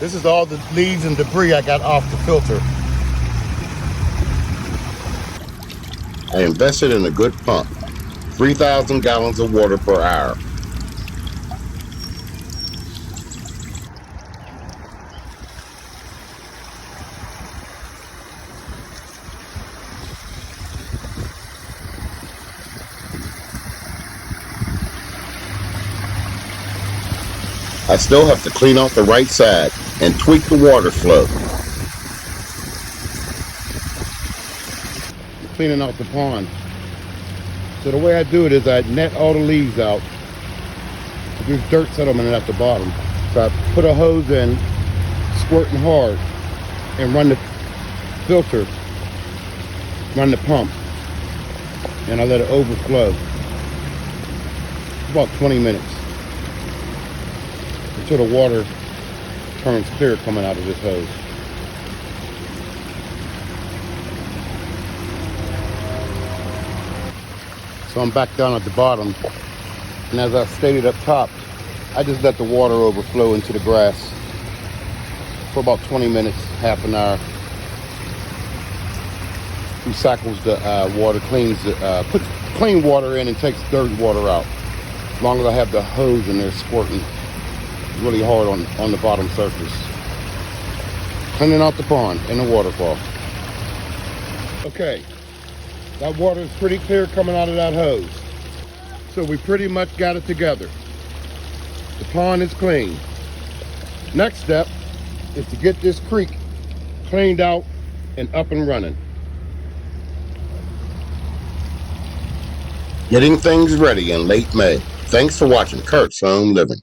This is all the leaves and debris I got off the filter. I invested in a good pump, 3,000 gallons of water per hour. I still have to clean off the right side and tweak the water flow. Cleaning out the pond. So the way I do it is I net all the leaves out. There's dirt settlement at the bottom. So I put a hose in, squirting hard, and run the filter, run the pump, and I let it overflow. About 20 minutes until the water turns clear coming out of this hose. So I'm back down at the bottom, and as I stated up top, I just let the water overflow into the grass for about 20 minutes, half an hour. Recycles the water, cleans the, puts clean water in and takes dirty water out. As long as I have the hose in there squirting really hard on the bottom surface. Cleaning out the pond and the waterfall. Okay. That water is pretty clear coming out of that hose. So we pretty much got it together. The pond is clean. Next step is to get this creek cleaned out and up and running. Getting things ready in late May. Thanks for watching Kurt's Home Living.